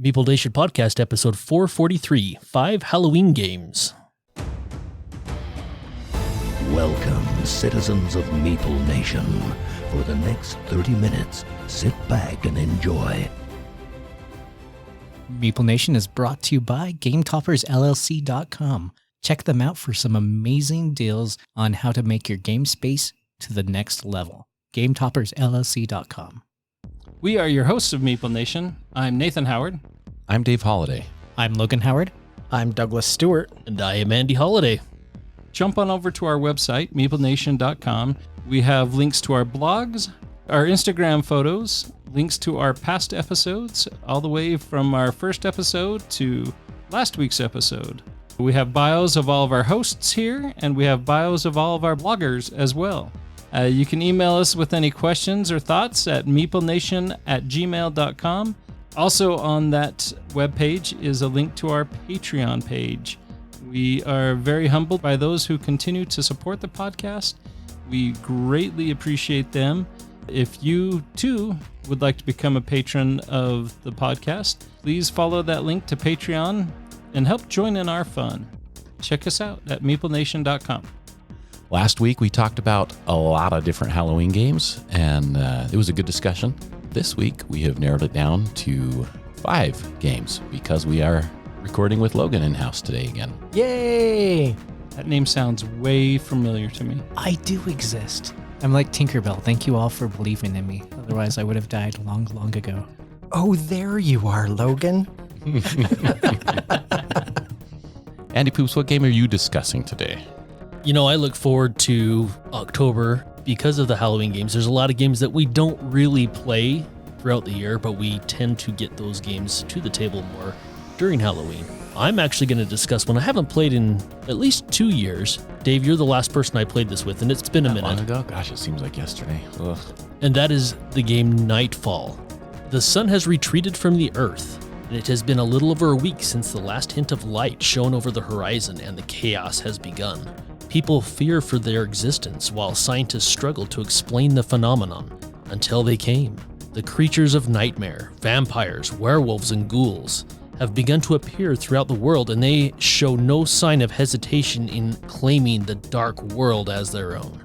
Meeple Nation Podcast, episode 443, 5 Halloween Games. Welcome, citizens of Meeple Nation. For the next 30 minutes, sit back and enjoy. Meeple Nation is brought to you by GameToppersLLC.com. Check them out for some amazing deals on how to make your game space to the next level. GameToppersLLC.com. We are your hosts of Meeple Nation. I'm Nathan Howard. I'm Dave Holliday. I'm Logan Howard. I'm Douglas Stewart. And I am Andy Holliday. Jump on over to our website, meeplenation.com. We have links to our blogs, our Instagram photos, links to our past episodes, all the way from our first episode to last week's episode. We have bios of all of our hosts here, and we have bios of all of our bloggers as well. You can email us with any questions or thoughts at meeplenation@gmail.com. Also on that webpage is a link to our Patreon page. We are very humbled by those who continue to support the podcast. We greatly appreciate them. If you, too, would like to become a patron of the podcast, please follow that link to Patreon and help join in our fun. Check us out at meeplenation.com. Last week, we talked about a lot of different Halloween games, and it was a good discussion. This week, we have narrowed it down to 5 games because we are recording with Logan in-house today again. Yay! That name sounds way familiar to me. I do exist. I'm like Tinkerbell. Thank you all for believing in me. Otherwise, I would have died long, long ago. Oh, there you are, Logan. Andy Poops, what game are you discussing today? You know, I look forward to October because of the Halloween games. There's a lot of games that we don't really play throughout the year, but we tend to get those games to the table more during Halloween. I'm actually going to discuss one I haven't played in at least 2 years. Dave, you're the last person I played this with, and it's been a minute. Long ago? Gosh, it seems like yesterday. Ugh. And that is the game Nightfall. The sun has retreated from the earth, and it has been a little over a week since the last hint of light shone over the horizon and the chaos has begun. People fear for their existence while scientists struggle to explain the phenomenon until they came. The creatures of nightmare, vampires, werewolves, and ghouls have begun to appear throughout the world, and they show no sign of hesitation in claiming the dark world as their own.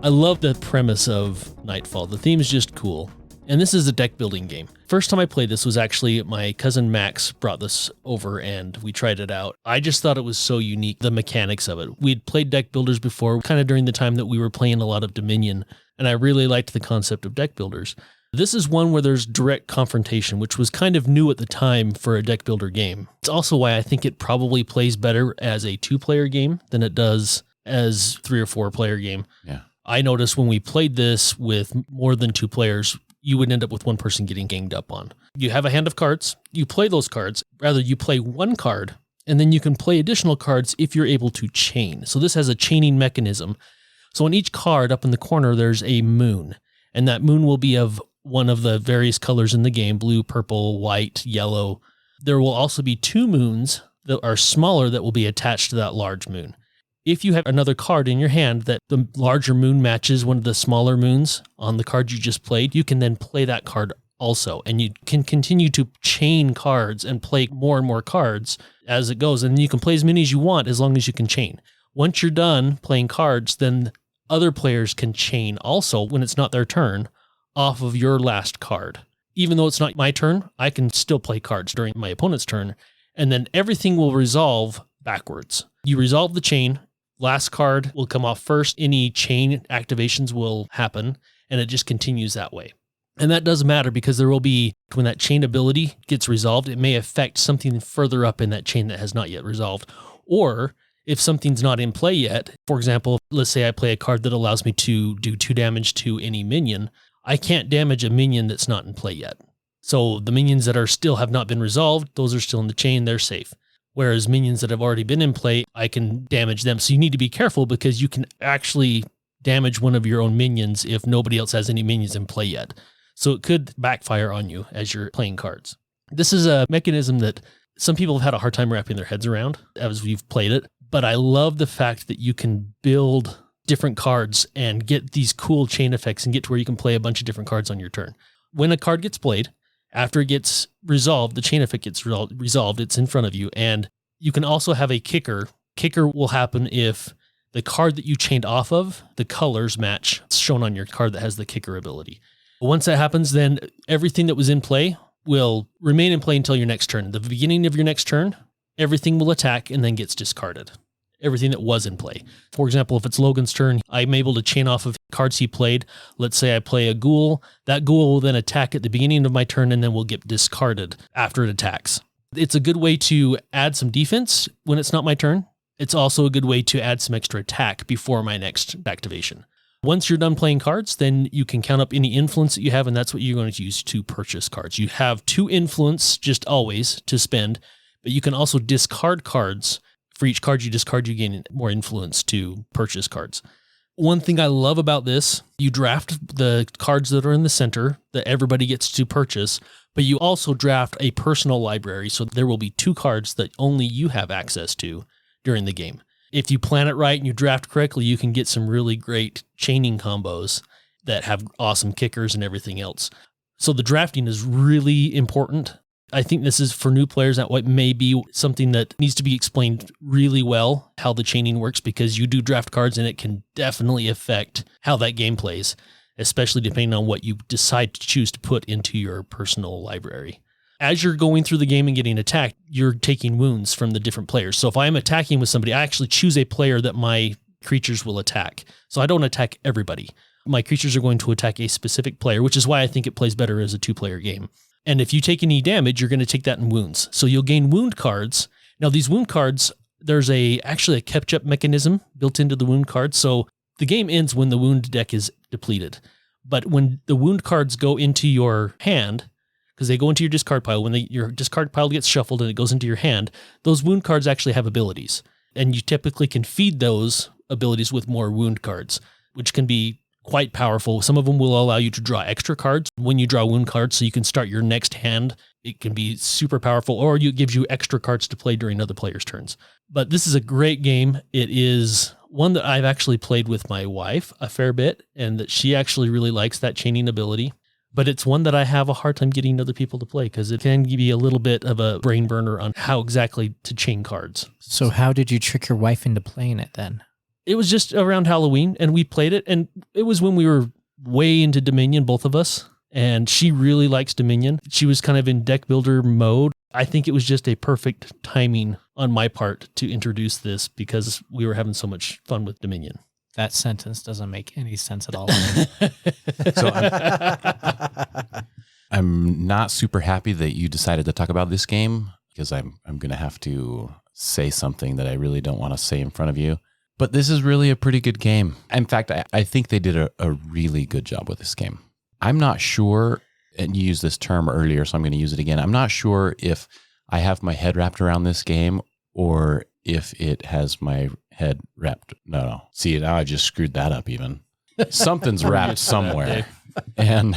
I love the premise of Nightfall. The theme is just cool. And this is a deck building game. First time I played this was actually my cousin Max brought this over and we tried it out. I just thought it was so unique, the mechanics of it. We'd played deck builders before, kind of during the time that we were playing a lot of Dominion, and I really liked the concept of deck builders. This is one where there's direct confrontation, which was kind of new at the time for a deck builder game. It's also why I think it probably plays better as a 2-player game than it does as 3 or 4-player game. Yeah. I noticed when we played this with more than 2 players, you would end up with one person getting ganged up on. You have a hand of cards, you play those cards, rather you play one card, and then you can play additional cards if you're able to chain. So this has a chaining mechanism. So on each card up in the corner, there's a moon, and that moon will be of one of the various colors in the game, blue, purple, white, yellow. There will also be 2 moons that are smaller that will be attached to that large moon. If you have another card in your hand that the larger moon matches one of the smaller moons on the card you just played, you can then play that card also. And you can continue to chain cards and play more and more cards as it goes. And you can play as many as you want as long as you can chain. Once you're done playing cards, then other players can chain also when it's not their turn off of your last card. Even though it's not my turn, I can still play cards during my opponent's turn. And then everything will resolve backwards. You resolve the chain. Last card will come off first. Any chain activations will happen, and it just continues that way. And that does matter because there will be, when that chain ability gets resolved, it may affect something further up in that chain that has not yet resolved. Or if something's not in play yet, for example, let's say I play a card that allows me to do 2 damage to any minion, I can't damage a minion that's not in play yet. So the minions that are still have not been resolved, those are still in the chain, they're safe. Whereas minions that have already been in play, I can damage them. So you need to be careful because you can actually damage one of your own minions if nobody else has any minions in play yet. So it could backfire on you as you're playing cards. This is a mechanism that some people have had a hard time wrapping their heads around as we've played it. But I love the fact that you can build different cards and get these cool chain effects and get to where you can play a bunch of different cards on your turn. When a card gets played, After it gets resolved, the chain effect gets resolved, it's in front of you. And you can also have a kicker. Kicker will happen if the card that you chained off of, the colors match. It's shown on your card that has the kicker ability. Once that happens, then everything that was in play will remain in play until your next turn. At the beginning of your next turn, everything will attack and then gets discarded. Everything that was in play. For example, if it's Logan's turn, I'm able to chain off of cards he played. Let's say I play a ghoul. That ghoul will then attack at the beginning of my turn and then will get discarded after it attacks. It's a good way to add some defense when it's not my turn. It's also a good way to add some extra attack before my next activation. Once you're done playing cards, then you can count up any influence that you have, and that's what you're going to use to purchase cards. You have 2 influence just always to spend, but you can also discard cards. For each card you discard, you gain more influence to purchase cards. One thing I love about this, you draft the cards that are in the center that everybody gets to purchase, but you also draft a personal library. So there will be 2 cards that only you have access to during the game. If you plan it right and you draft correctly, you can get some really great chaining combos that have awesome kickers and everything else. So the drafting is really important. I think this is for new players that may be something that needs to be explained really well, how the chaining works, because you do draft cards and it can definitely affect how that game plays, especially depending on what you decide to choose to put into your personal library. As you're going through the game and getting attacked, you're taking wounds from the different players. So if I'm attacking with somebody, I actually choose a player that my creatures will attack. So I don't attack everybody. My creatures are going to attack a specific player, which is why I think it plays better as a 2-player game. And if you take any damage, you're going to take that in wounds. So you'll gain wound cards. Now, these wound cards, there's actually a catch-up mechanism built into the wound cards. So the game ends when the wound deck is depleted. But when the wound cards go into your hand, because they go into your discard pile, when your discard pile gets shuffled and it goes into your hand, those wound cards actually have abilities. And you typically can feed those abilities with more wound cards, which can be quite powerful. Some of them will allow you to draw extra cards when you draw wound cards, so you can start your next hand. It can be super powerful, or it gives you extra cards to play during other players' turns. But this is a great game. It is one that I've actually played with my wife a fair bit, and that she actually really likes that chaining ability. But it's one that I have a hard time getting other people to play because it can be a little bit of a brain burner on how exactly to chain cards. So how did you trick your wife into playing it then? It was just around Halloween, and we played it, and it was when we were way into Dominion, both of us, and she really likes Dominion. She was kind of in deck builder mode. I think it was just a perfect timing on my part to introduce this because we were having so much fun with Dominion. That sentence doesn't make any sense at all. So I'm not super happy that you decided to talk about this game because I'm going to have to say something that I really don't want to say in front of you. But this is really a pretty good game. In fact, I think they did a really good job with this game. I'm not sure, and you used this term earlier, so I'm going to use it again. I'm not sure if I have my head wrapped around this game or if it has my head wrapped. No. See, now I just screwed that up even. Something's wrapped somewhere, and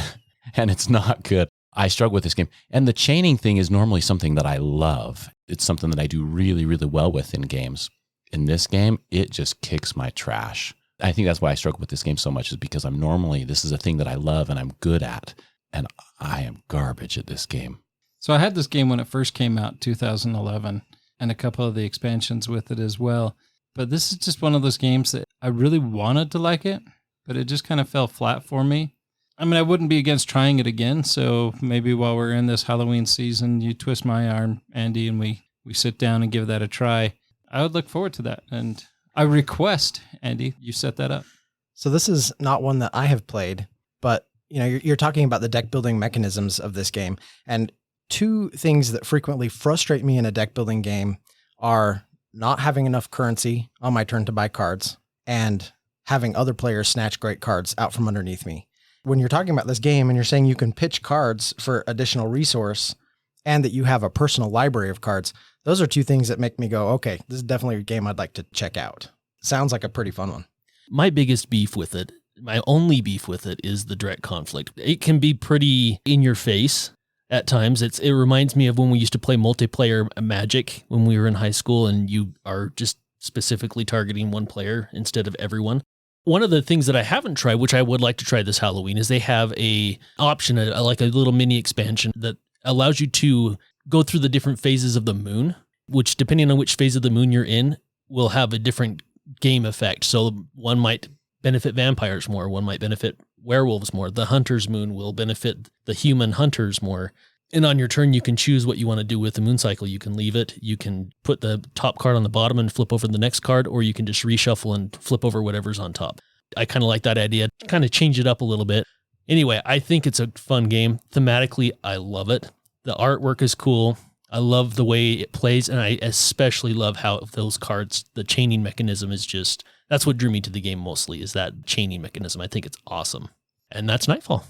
it's not good. I struggle with this game. And the chaining thing is normally something that I love. It's something that I do really, really well with in games. In this game, it just kicks my trash. I think that's why I struggle with this game so much is because this is a thing that I love and I'm good at, and I am garbage at this game. So I had this game when it first came out, 2011, and a couple of the expansions with it as well. But this is just one of those games that I really wanted to like it, but it just kind of fell flat for me. I mean, I wouldn't be against trying it again, so maybe while we're in this Halloween season, you twist my arm, Andy, and we sit down and give that a try. I would look forward to that. And I request, Andy, you set that up. So this is not one that I have played, but you're talking about the deck building mechanisms of this game. And 2 things that frequently frustrate me in a deck building game are not having enough currency on my turn to buy cards and having other players snatch great cards out from underneath me. When you're talking about this game and you're saying you can pitch cards for additional resource and that you have a personal library of cards, those are 2 things that make me go, okay, this is definitely a game I'd like to check out. Sounds like a pretty fun one. My biggest beef with it, my only beef with it is the direct conflict. It can be pretty in your face at times. It reminds me of when we used to play multiplayer Magic when we were in high school and you are just specifically targeting one player instead of everyone. One of the things that I haven't tried, which I would like to try this Halloween, is they have a option, like a little mini expansion that allows you to go through the different phases of the moon, which depending on which phase of the moon you're in will have a different game effect. So one might benefit vampires more, one might benefit werewolves more. The hunter's moon will benefit the human hunters more. And on your turn, you can choose what you want to do with the moon cycle. You can leave it. You can put the top card on the bottom and flip over the next card, or you can just reshuffle and flip over whatever's on top. I kind of like that idea. Kind of change it up a little bit. Anyway, I think it's a fun game. Thematically, I love it. The artwork is cool. I love the way it plays, and I especially love how those cards, the chaining mechanism is just, that's what drew me to the game mostly, is that chaining mechanism. I think it's awesome. And that's Nightfall.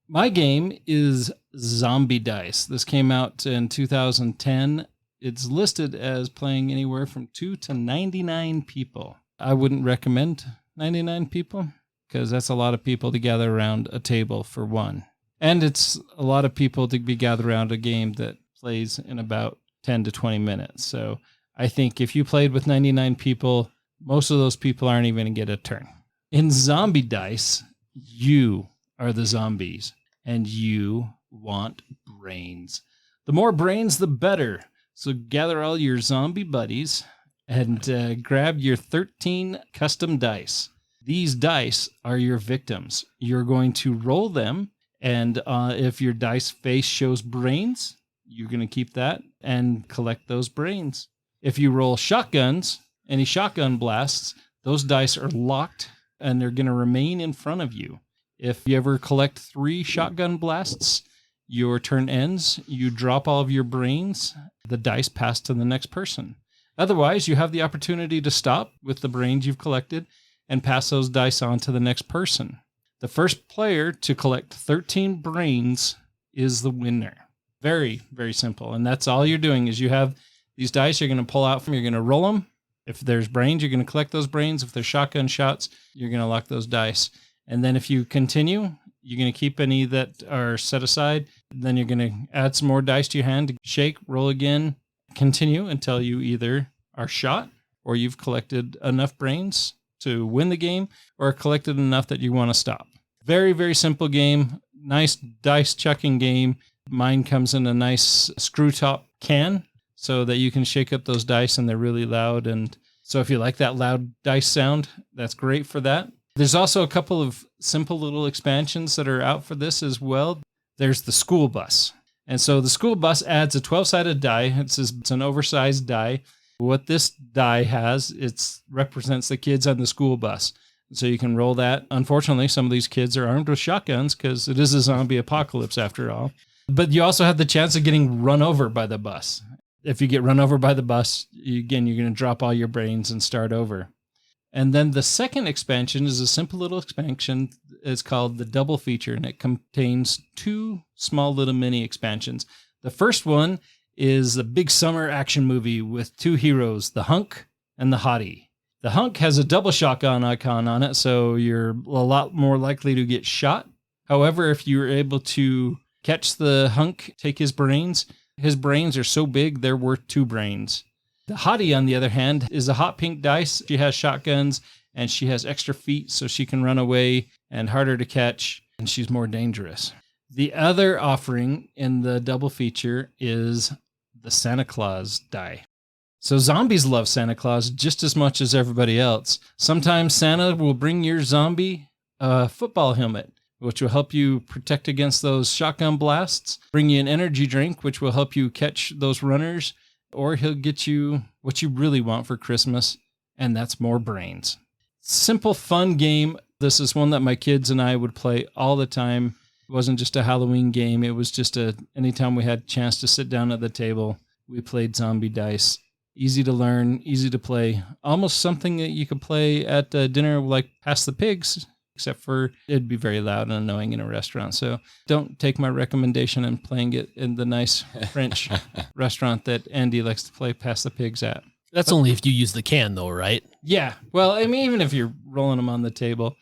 My game is Zombie Dice. This came out in 2010. It's listed as playing anywhere from 2 to 99 people. I wouldn't recommend 99 people because that's a lot of people to gather around a table for one. And it's a lot of people to be gathered around a game that plays in about 10 to 20 minutes. So I think if you played with 99 people, most of those people aren't even going to get a turn. In Zombie Dice, you are the zombies. And you want brains. The more brains, the better. So gather all your zombie buddies and grab your 13 custom dice. These dice are your victims. You're going to roll them, and if your dice face shows brains, you're going to keep that and collect those brains. If you roll shotguns, any shotgun blasts, those dice are locked, and they're going to remain in front of you. If you ever collect 3 shotgun blasts, your turn ends, you drop all of your brains, the dice pass to the next person. Otherwise, you have the opportunity to stop with the brains you've collected and pass those dice on to the next person. The first player to collect 13 brains is the winner. Very, very simple. And that's all you're doing is you have these dice you're going to pull out from, you're going to roll them. If there's brains, you're going to collect those brains. If there's shotgun shots, you're going to lock those dice. And then if you continue, you're going to keep any that are set aside. Then you're going to add some more dice to your hand to shake, roll again, continue until you either are shot or you've collected enough brains to win the game or collected enough that you want to stop. Very, very simple game. Nice dice chucking game. Mine comes in a nice screw top can so that you can shake up those dice and they're really loud. And so if you like that loud dice sound, that's great for that. There's also a couple of simple little expansions that are out for this as well. There's the school bus. And so the school bus adds a 12-sided die. It's an oversized die. What this die has, it represents the kids on the school bus. So you can roll that. Unfortunately, some of these kids are armed with shotguns because it is a zombie apocalypse after all. But you also have the chance of getting run over by the bus. If you get run over by the bus, again, you're going to drop all your brains and start over. And then the second expansion is a simple little expansion. It's called the Double Feature, and it contains 2 small little mini expansions. The first one is a big summer action movie with 2 heroes, the Hunk and the Hottie. The Hunk has a double shotgun icon on it, so you're a lot more likely to get shot. However, if you're able to catch the Hunk, take his brains are so big, they're worth 2 brains. The Hottie, on the other hand, is a hot pink dice. She has shotguns, and she has extra feet, so she can run away and harder to catch, and she's more dangerous. The other offering in the double feature is the Santa Claus die. So zombies love Santa Claus just as much as everybody else. Sometimes Santa will bring your zombie a football helmet, which will help you protect against those shotgun blasts, bring you an energy drink, which will help you catch those runners, or he'll get you what you really want for Christmas, and that's more brains. Simple, fun game. This is one that my kids and I would play all the time. It wasn't just a Halloween game. It was just anytime we had a chance to sit down at the table, we played Zombie Dice. Easy to learn, easy to play. Almost something that you could play at dinner like Pass the Pigs, except for it'd be very loud and annoying in a restaurant. So don't take my recommendation and playing it in the nice French restaurant that Andy likes to play Pass the Pigs at. That's only if you use the can, though, right? Yeah. Well, I mean, even if you're rolling them on the table,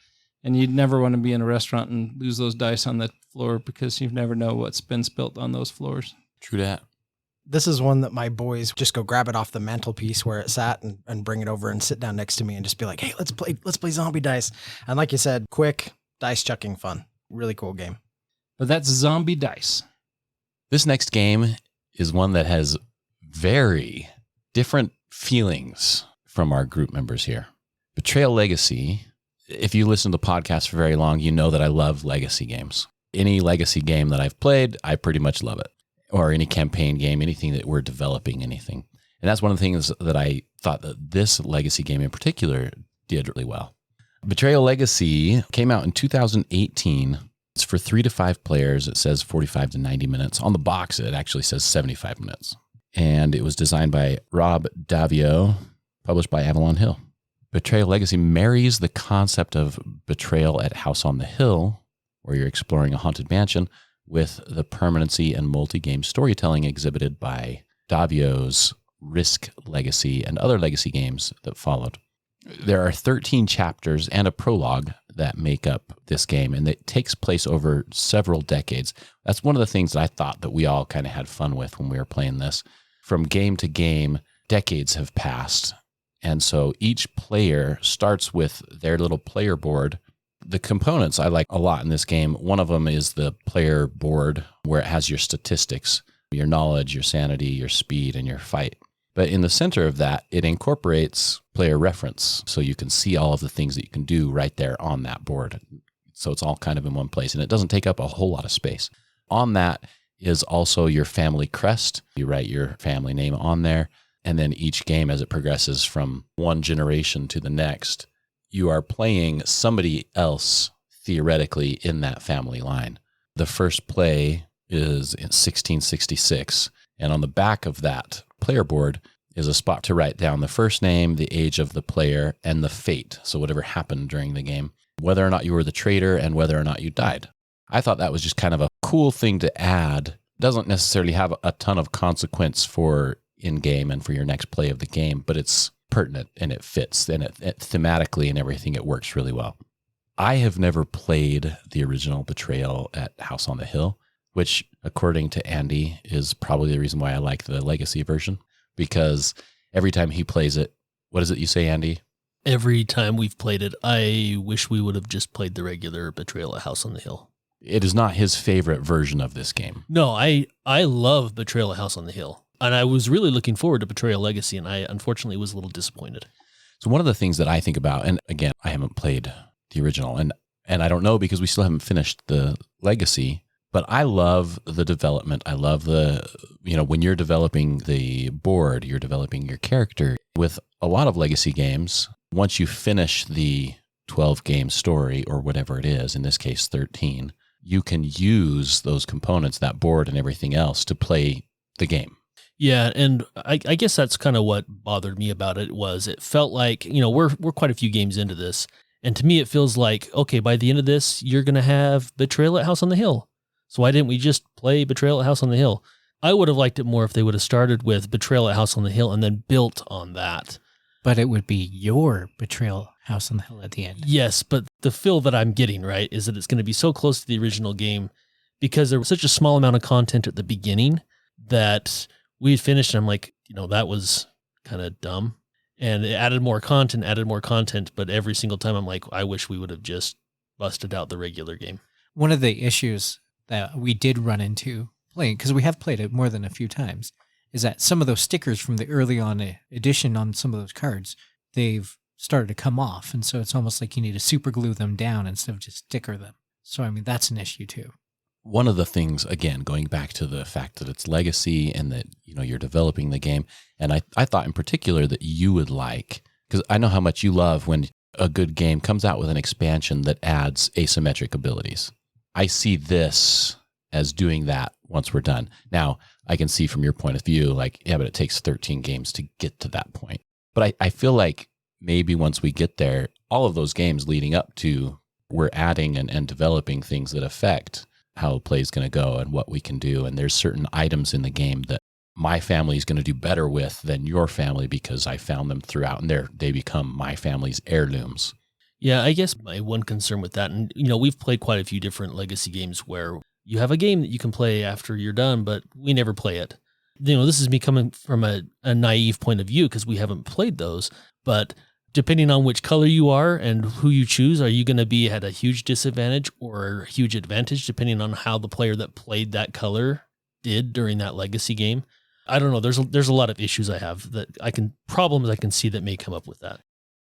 and you'd never want to be in a restaurant and lose those dice on the floor because you never know what's been spilt on those floors. True that. This is one that my boys just go grab it off the mantelpiece where it sat and bring it over and sit down next to me and just be like, hey, let's play Zombie Dice. And like you said, quick, dice chucking fun. Really cool game. But that's Zombie Dice. This next game is one that has very different feelings from our group members here. Betrayal Legacy. If you listen to the podcast for very long, you know that I love legacy games. Any legacy game that I've played, I pretty much love it. Or any campaign game, anything that we're developing, anything. And that's one of the things that I thought that this legacy game in particular did really well. Betrayal Legacy came out in 2018. It's for 3 to 5 players. It says 45 to 90 minutes. On the box, it actually says 75 minutes. And it was designed by Rob Davio, published by Avalon Hill. Betrayal Legacy marries the concept of betrayal at House on the Hill, where you're exploring a haunted mansion, with the permanency and multi-game storytelling exhibited by Davio's Risk Legacy and other legacy games that followed. There are 13 chapters and a prologue that make up this game, and it takes place over several decades. That's one of the things that I thought that we all kind of had fun with when we were playing this. From game to game, decades have passed. And so each player starts with their little player board. The components I like a lot in this game. One of them is the player board where it has your statistics, your knowledge, your sanity, your speed, and your fight. But in the center of that, it incorporates player reference. So you can see all of the things that you can do right there on that board. So it's all kind of in one place, and it doesn't take up a whole lot of space. On that is also your family crest. You write your family name on there. And then each game, as it progresses from one generation to the next, you are playing somebody else theoretically in that family line. The first play is in 1666. And on the back of that player board is a spot to write down the first name, the age of the player, and the fate. So whatever happened during the game, whether or not you were the traitor and whether or not you died. I thought that was just kind of a cool thing to add. Doesn't necessarily have a ton of consequence for in-game and for your next play of the game, but it's pertinent and it fits, and it thematically and everything, it works really well. I have never played the original Betrayal at House on the Hill, which, according to Andy, is probably the reason why I like the Legacy version, because every time he plays it, what is it you say, Andy? Every time we've played it, I wish we would have just played the regular Betrayal at House on the Hill. It is not his favorite version of this game. No, I love Betrayal at House on the Hill. And I was really looking forward to Betrayal Legacy, and I unfortunately was a little disappointed. So one of the things that I think about, and again, I haven't played the original, and I don't know because we still haven't finished the Legacy, but I love the development. I love when you're developing the board, you're developing your character. With a lot of Legacy games, once you finish the 12-game story or whatever it is, in this case 13, you can use those components, that board and everything else, to play the game. Yeah, and I guess that's kind of what bothered me about it. Was it felt like, we're quite a few games into this, and to me it feels like, okay, by the end of this, you're going to have Betrayal at House on the Hill. So why didn't we just play Betrayal at House on the Hill? I would have liked it more if they would have started with Betrayal at House on the Hill and then built on that. But it would be your Betrayal House on the Hill at the end. Yes, but the feel that I'm getting, right, is that it's going to be so close to the original game because there was such a small amount of content at the beginning that we had finished, and I'm like, that was kind of dumb. And it added more content, but every single time I'm like, I wish we would have just busted out the regular game. One of the issues that we did run into playing, because we have played it more than a few times, is that some of those stickers from the early on edition on some of those cards, they've started to come off. And so it's almost like you need to super glue them down instead of just sticker them. So, I mean, that's an issue too. One of the things, again, going back to the fact that it's Legacy and that, you're developing the game. And I thought in particular that you would like, because I know how much you love when a good game comes out with an expansion that adds asymmetric abilities. I see this as doing that once we're done. Now, I can see from your point of view, like, yeah, but it takes 13 games to get to that point. But I feel like maybe once we get there, all of those games leading up to, we're adding and developing things that affect how the play is going to go and what we can do. And there's certain items in the game that my family is going to do better with than your family because I found them throughout, and they become my family's heirlooms. Yeah, I guess my one concern with that, and we've played quite a few different Legacy games where you have a game that you can play after you're done, but we never play it. This is me coming from a naive point of view because we haven't played those, but depending on which color you are and who you choose, are you going to be at a huge disadvantage or a huge advantage depending on how the player that played that color did during that Legacy game. I don't know. There's a lot of issues I have problems I can see that may come up with that.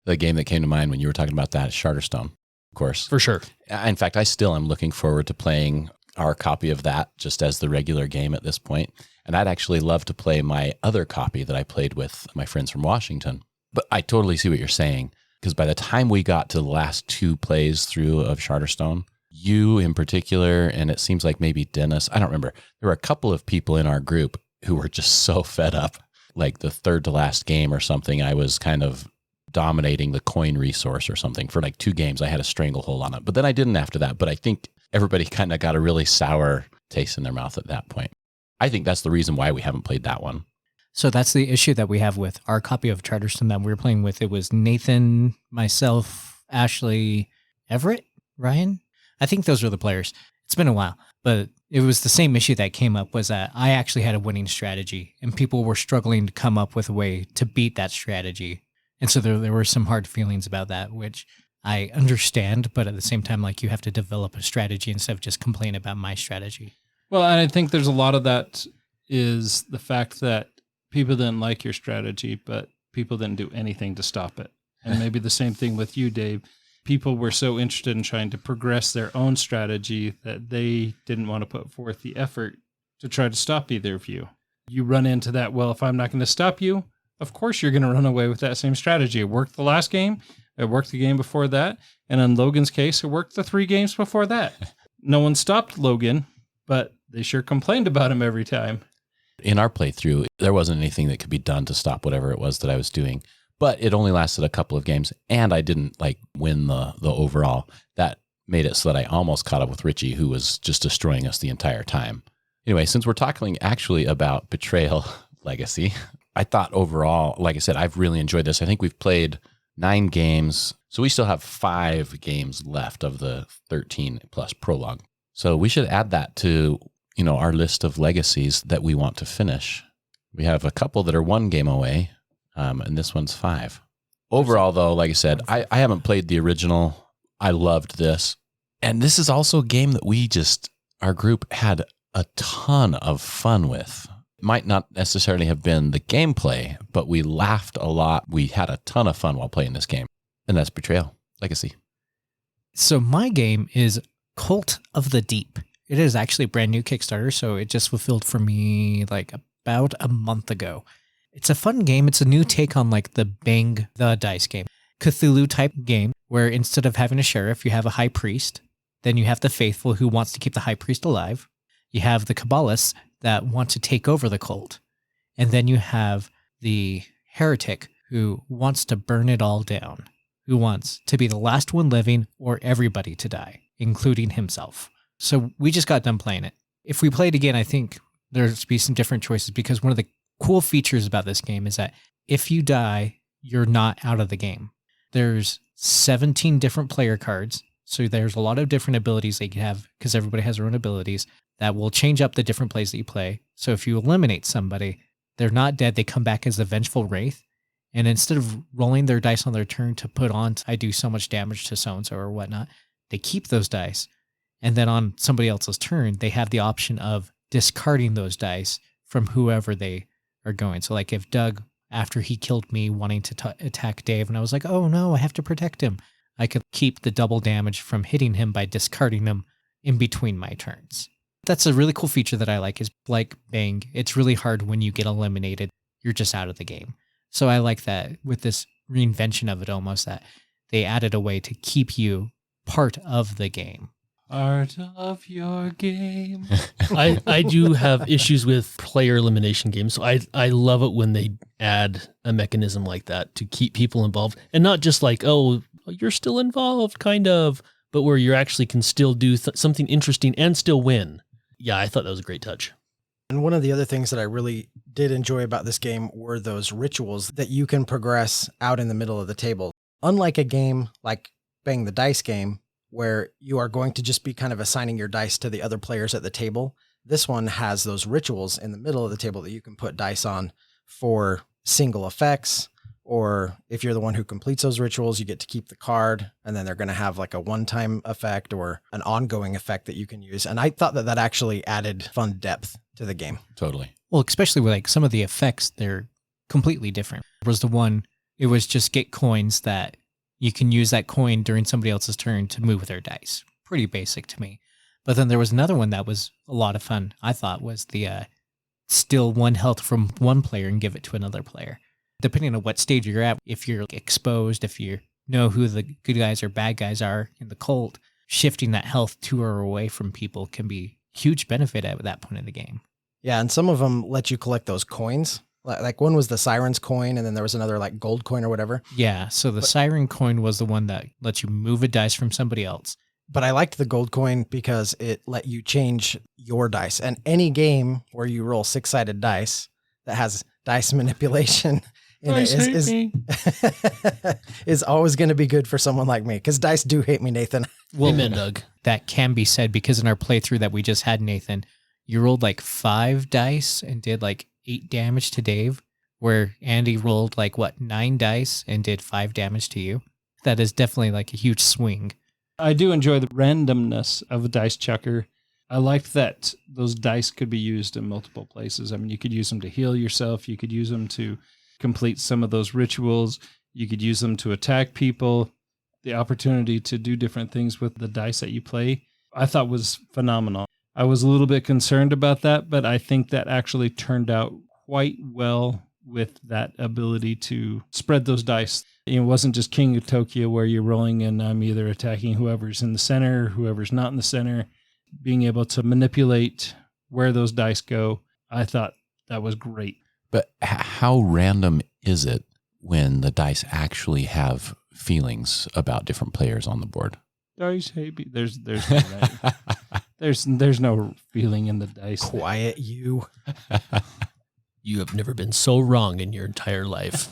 The game that came to mind when you were talking about that is Charterstone, of course. For sure. In fact, I still am looking forward to playing our copy of that just as the regular game at this point. And I'd actually love to play my other copy that I played with my friends from Washington. But I totally see what you're saying, because by the time we got to the last 2 plays through of Charterstone, you in particular, and it seems like maybe Dennis, I don't remember, there were a couple of people in our group who were just so fed up. Like the third to last game or something, I was kind of dominating the coin resource or something. For like 2 games, I had a stranglehold on it. But then I didn't after that. But I think everybody kind of got a really sour taste in their mouth at that point. I think that's the reason why we haven't played that one. So that's the issue that we have with our copy of Charterstone that we were playing with. It was Nathan, myself, Ashley, Everett, Ryan. I think those were the players. It's been a while, but it was the same issue that came up, was that I actually had a winning strategy and people were struggling to come up with a way to beat that strategy. And so there were some hard feelings about that, which I understand, but at the same time, like, you have to develop a strategy instead of just complain about my strategy. Well, and I think there's a lot of that is the fact that people didn't like your strategy, but people didn't do anything to stop it. And maybe the same thing with you, Dave. People were so interested in trying to progress their own strategy that they didn't want to put forth the effort to try to stop either of you. You run into that, well, if I'm not going to stop you, of course you're going to run away with that same strategy. It worked the last game. It worked the game before that. And in Logan's case, it worked the 3 games before that. No one stopped Logan, but they sure complained about him every time. In our playthrough, there wasn't anything that could be done to stop whatever it was that I was doing, but it only lasted a couple of games, and I didn't win the overall. That made it so that I almost caught up with Richie, who was just destroying us the entire time. Anyway, since we're talking actually about Betrayal Legacy, I thought overall, like I said, I've really enjoyed this. I think we've played 9 games, so we still have 5 games left of the 13 plus prologue. So we should add that to our list of legacies that we want to finish. We have a couple that are 1 game away, and this one's 5. Overall, though, like I said, I haven't played the original. I loved this. And this is also a game that our group had a ton of fun with. It might not necessarily have been the gameplay, but we laughed a lot. We had a ton of fun while playing this game. And that's Betrayal Legacy. So my game is Cult of the Deep. It is actually a brand new Kickstarter, so it just fulfilled for me about a month ago. It's a fun game. It's a new take on the Bang the Dice game. Cthulhu type game where instead of having a sheriff, you have a high priest. Then you have the faithful who wants to keep the high priest alive. You have the Kabbalists that want to take over the cult. And then you have the heretic who wants to burn it all down, who wants to be the last one living or everybody to die, including himself. So we just got done playing it. If we play it again, I think there's be some different choices, because one of the cool features about this game is that if you die, you're not out of the game. There's 17 different player cards. So there's a lot of different abilities that you can have, because everybody has their own abilities that will change up the different plays that you play. So if you eliminate somebody, they're not dead. They come back as the Vengeful Wraith. And instead of rolling their dice on their turn to put on, I do so much damage to so-and-so or whatnot, they keep those dice. And then on somebody else's turn, they have the option of discarding those dice from whoever they are going. So if Doug, after he killed me, wanting to attack Dave, and I was like, oh no, I have to protect him, I could keep the double damage from hitting him by discarding them in between my turns. That's a really cool feature that I like, is like Bang. It's really hard when you get eliminated. You're just out of the game. So I like that with this reinvention of it, almost, that they added a way to keep you part of the game. Part of your game. I do have issues with player elimination games. So I love it when they add a mechanism like that to keep people involved, and not just oh, you're still involved, kind of, but where you actually can still do something interesting and still win. Yeah, I thought that was a great touch. And one of the other things that I really did enjoy about this game were those rituals that you can progress out in the middle of the table. Unlike a game like Bang the Dice game, where you are going to just be kind of assigning your dice to the other players at the table, this one has those rituals in the middle of the table that you can put dice on for single effects, or if you're the one who completes those rituals, you get to keep the card, and then they're going to have a one-time effect or an ongoing effect that you can use. And I thought that actually added fun depth to the game. Totally. Well, especially with like some of the effects, they're completely different. There was the one, it was just get coins that you can use that coin during somebody else's turn to move their dice. Pretty basic to me. But then there was another one that was a lot of fun, I thought, was the steal 1 health from one player and give it to another player. Depending on what stage you're at, if you're exposed, if you know who the good guys or bad guys are in the cult, shifting that health to or away from people can be huge benefit at that point in the game. Yeah, and some of them let you collect those coins. Like one was the Siren's coin, and then there was another like gold coin or whatever. Yeah, so the Siren coin was the one that lets you move a dice from somebody else. But I liked the gold coin because it let you change your dice. And any game where you roll 6-sided dice that has dice manipulation in it is always going to be good for someone like me, because dice do hate me, Nathan. Well, Amen, Doug. that can be said because in our playthrough that we just had, Nathan, you rolled like 5 dice and did like 8 damage to Dave, where Andy rolled like 9 dice and did 5 damage to you. That is definitely like a huge swing. I do enjoy the randomness of a dice chucker. I liked that those dice could be used in multiple places. I mean, you could use them to heal yourself. You could use them to complete some of those rituals. You could use them to attack people. The opportunity to do different things with the dice that you play, I thought was phenomenal. I was a little bit concerned about that, but I think that actually turned out quite well with that ability to spread those dice. It wasn't just King of Tokyo where you're rolling and I'm either attacking whoever's in the center, whoever's not in the center. Being able to manipulate where those dice go, I thought that was great. But how random is it when the dice actually have feelings about different players on the board? Dice hate me. There's no there's no feeling in the dice. Quiet you. You have never been so wrong in your entire life.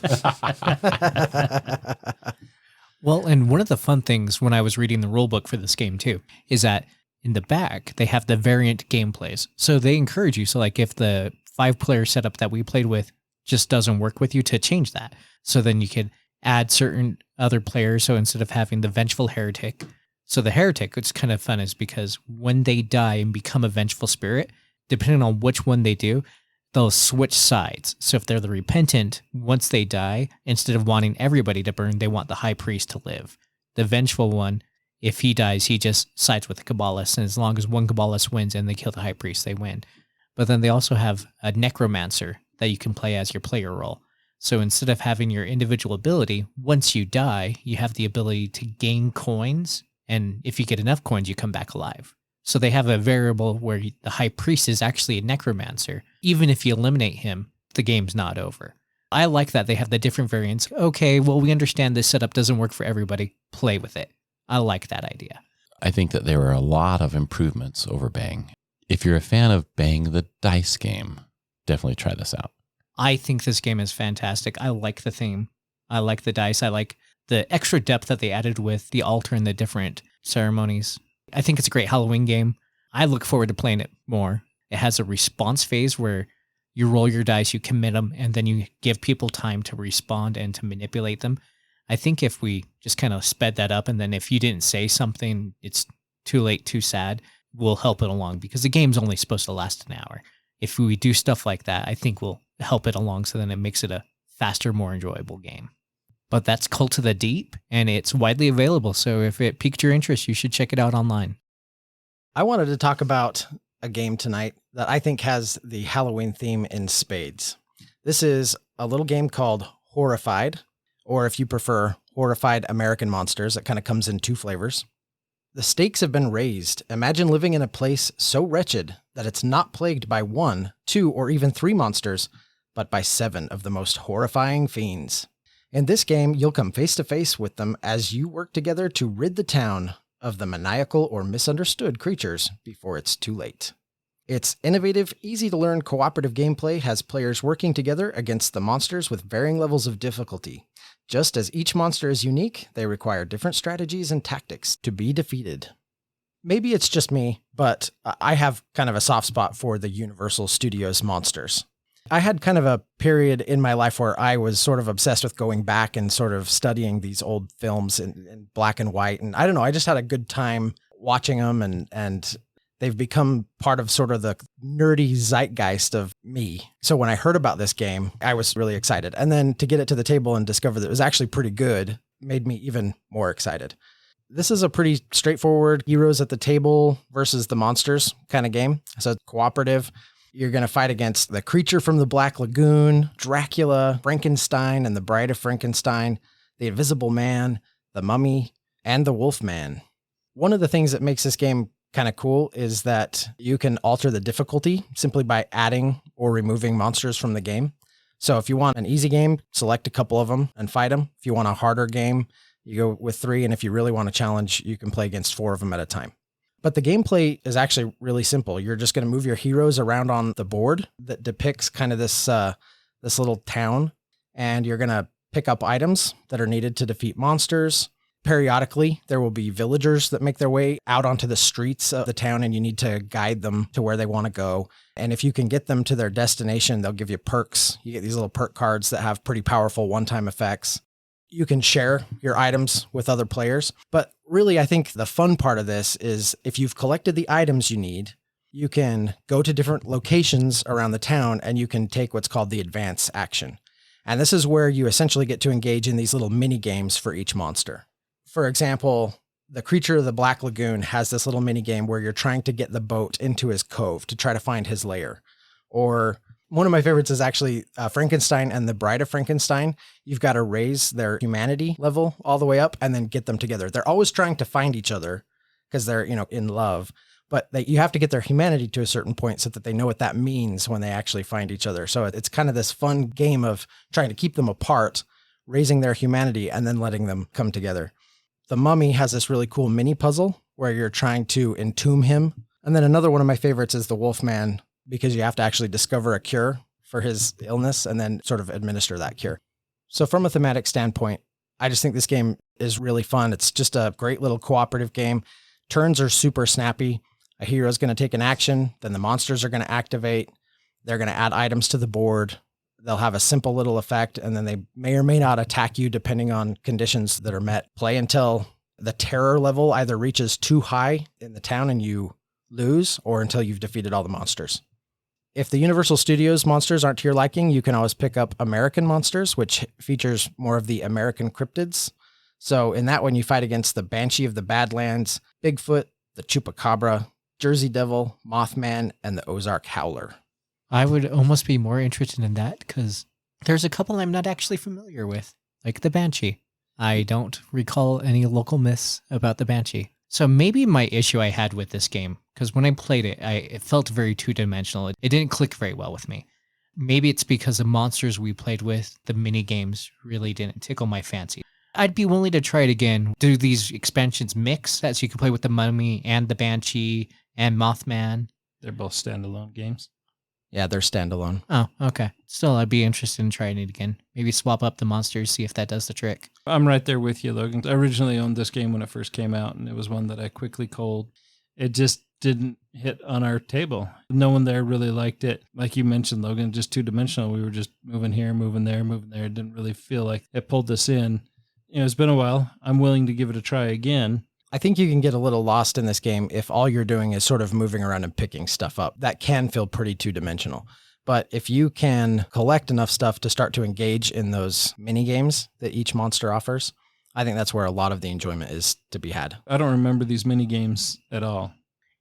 Well, and one of the fun things when I was reading the rule book for this game too, is that in the back, they have the variant gameplays. So they encourage you. So like if the 5-player setup that we played with just doesn't work with you, to change that. So then you could add certain other players. So instead of having the Vengeful Heretic, so the Heretic, what's kind of fun is because when they die and become a Vengeful Spirit, depending on which one they do, they'll switch sides. So if they're the Repentant, once they die, instead of wanting everybody to burn, they want the High Priest to live. The Vengeful one, if he dies, he just sides with the Kabbalist, and as long as one Kabbalist wins and they kill the High Priest, they win. But then they also have a Necromancer that you can play as your player role. So instead of having your individual ability, once you die, you have the ability to gain coins, and if you get enough coins, you come back alive. So they have a variable where the High Priest is actually a Necromancer. Even if you eliminate him, the game's not over. I like that they have the different variants. Okay, well, we understand this setup doesn't work for everybody. Play with it. I like that idea. I think that there were a lot of improvements over Bang. If you're a fan of Bang the dice game, definitely try this out. I think this game is fantastic. I like the theme. I like the dice. I like the extra depth that they added with the altar and the different ceremonies. I think it's a great Halloween game. I look forward to playing it more. It has a response phase where you roll your dice, you commit them, and then you give people time to respond and to manipulate them. I think if we just kind of sped that up, and then if you didn't say something, it's too late, too sad, we'll help it along, because the game's only supposed to last an hour. If we do stuff like that, I think we'll help it along, so then it makes it a faster, more enjoyable game. But that's Cult of the Deep, and it's widely available, so if it piqued your interest, you should check it out online. I wanted to talk about a game tonight that I think has the Halloween theme in spades. This is a little game called Horrified, or if you prefer, Horrified American Monsters. It kind of comes in 2 flavors. The stakes have been raised. Imagine living in a place so wretched that it's not plagued by 1, 2, or even 3 monsters, but by 7 of the most horrifying fiends. In this game, you'll come face to face with them as you work together to rid the town of the maniacal or misunderstood creatures before it's too late. Its innovative, easy-to-learn cooperative gameplay has players working together against the monsters with varying levels of difficulty. Just as each monster is unique, they require different strategies and tactics to be defeated. Maybe it's just me, but I have kind of a soft spot for the Universal Studios monsters. I had kind of a period in my life where I was sort of obsessed with going back and sort of studying these old films in black and white. And I don't know, I just had a good time watching them, and They've become part of sort of the nerdy zeitgeist of me. So when I heard about this game, I was really excited. And then to get it to the table and discover that it was actually pretty good made me even more excited. This is a pretty straightforward heroes at the table versus the monsters kind of game. So it's cooperative. You're going to fight against the creature from the Black Lagoon, Dracula, Frankenstein and the Bride of Frankenstein, the Invisible Man, the Mummy, and the Wolfman. One of the things that makes this game kind of cool is that you can alter the difficulty simply by adding or removing monsters from the game. So if you want an easy game, select a couple of them and fight them. If you want a harder game, you go with 3. And if you really want a challenge, you can play against 4 of them at a time. But the gameplay is actually really simple. You're just going to move your heroes around on the board that depicts kind of this little town. And you're going to pick up items that are needed to defeat monsters. Periodically, there will be villagers that make their way out onto the streets of the town, and you need to guide them to where they want to go. And if you can get them to their destination, they'll give you perks. You get these little perk cards that have pretty powerful one-time effects. You can share your items with other players. But really, I think the fun part of this is if you've collected the items you need, you can go to different locations around the town and you can take what's called the advance action. And this is where you essentially get to engage in these little mini games for each monster. For example, the creature of the Black Lagoon has this little mini game where you're trying to get the boat into his cove to try to find his lair. Or one of my favorites is actually Frankenstein and the Bride of Frankenstein. You've got to raise their humanity level all the way up and then get them together. They're always trying to find each other because they're, in love, but you have to get their humanity to a certain point so that they know what that means when they actually find each other. So it's kind of this fun game of trying to keep them apart, raising their humanity, and then letting them come together. The Mummy has this really cool mini puzzle where you're trying to entomb him. And then another one of my favorites is the Wolfman, because you have to actually discover a cure for his illness and then sort of administer that cure. So from a thematic standpoint, I just think this game is really fun. It's just a great little cooperative game. Turns are super snappy. A hero is going to take an action, then the monsters are going to activate. They're going to add items to the board. They'll have a simple little effect, and then they may or may not attack you depending on conditions that are met. Play until the terror level either reaches too high in the town and you lose, or until you've defeated all the monsters. If the Universal Studios monsters aren't to your liking, you can always pick up American monsters, which features more of the American cryptids. So in that one, you fight against the Banshee of the Badlands, Bigfoot, the Chupacabra, Jersey Devil, Mothman, and the Ozark Howler. I would almost be more interested in that because there's a couple I'm not actually familiar with, like the Banshee. I don't recall any local myths about the Banshee. So maybe my issue I had with this game, because when I played it, it felt very two-dimensional. It didn't click very well with me. Maybe it's because the monsters we played with, the mini games, really didn't tickle my fancy. I'd be willing to try it again. Do these expansions mix so you can play with the Mummy and the Banshee and Mothman? They're both standalone games. Yeah, they're standalone. Oh, okay. Still, I'd be interested in trying it again. Maybe swap up the monsters, see if that does the trick. I'm right there with you, Logan. I originally owned this game when it first came out, and it was one that I quickly culled. It just didn't hit on our table. No one there really liked it. Like you mentioned, Logan, just two-dimensional. We were just moving here, moving there, moving there. It didn't really feel like it pulled us in. It's been a while. I'm willing to give it a try again. I think you can get a little lost in this game if all you're doing is sort of moving around and picking stuff up. That can feel pretty two-dimensional. But if you can collect enough stuff to start to engage in those mini games that each monster offers, I think that's where a lot of the enjoyment is to be had. I don't remember these mini games at all.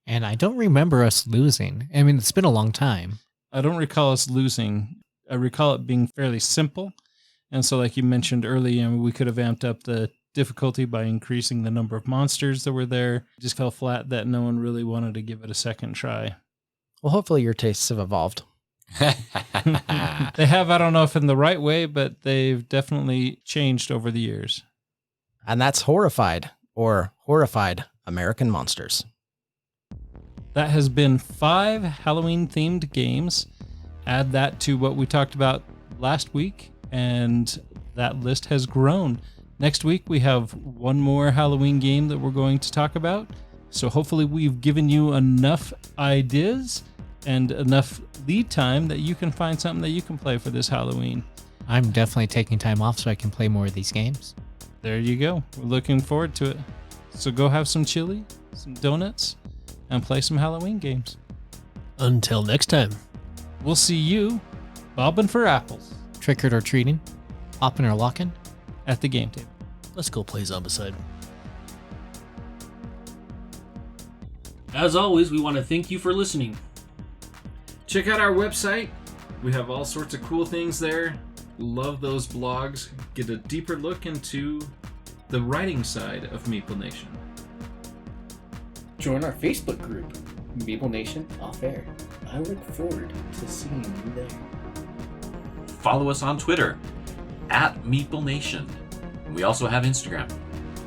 And I don't remember us losing. I mean, it's been a long time. I don't recall us losing. I recall it being fairly simple. And so like you mentioned earlier, we could have amped up the difficulty by increasing the number of monsters that were there. It just fell flat that no one really wanted to give it a second try. Well, hopefully your tastes have evolved. They have, I don't know if in the right way, but they've definitely changed over the years. And that's Horrified, or Horrified American Monsters. That has been 5 Halloween-themed games. Add that to what we talked about last week, and that list has grown. Next week, we have one more Halloween game that we're going to talk about. So hopefully we've given you enough ideas and enough lead time that you can find something that you can play for this Halloween. I'm definitely taking time off so I can play more of these games. There you go. We're looking forward to it. So go have some chili, some donuts, and play some Halloween games. Until next time. We'll see you bobbing for apples Trick or treating, hopping or locking. at the game table. Let's go play Zombicide. As always, we want to thank you for listening. Check out our website. We have all sorts of cool things there. Love those blogs. Get a deeper look into the writing side of Meeple Nation. Join our Facebook group, Meeple Nation Off Air. I look forward to seeing you there. Follow us on Twitter at Meeple Nation. We also have Instagram.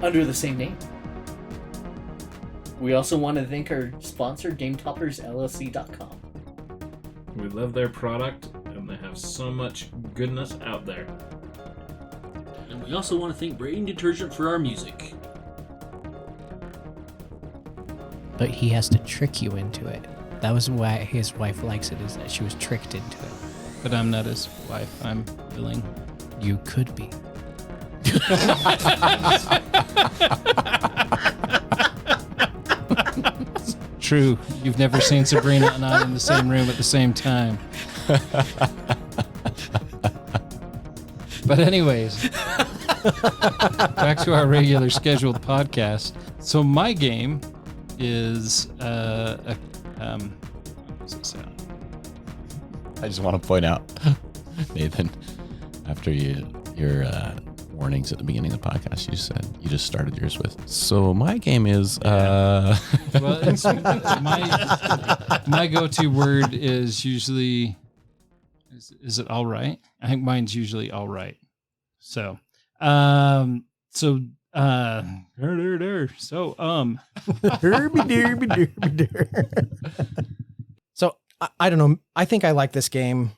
Under the same name. We also want to thank our sponsor, GameToppersLLC.com. We love their product, and they have so much goodness out there. And we also want to thank Brain Detergent for our music. But he has to trick you into it. That was why his wife likes it, is that she was tricked into it. But I'm not his wife. I'm willing. You could be. True. You've never seen Sabrina and I in the same room at the same time. But anyways, back to our regular scheduled podcast. So my game is what does it sound? I just want to point out, Nathan, after your warnings at the beginning of the podcast, you just started yours with. So my game is. Well, it's, my go-to word is usually. Is it all right? I think mine's usually all right. So, So I don't know. I think I like this game.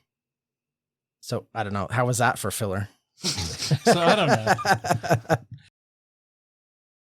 So I don't know. How was that for filler? So I don't know.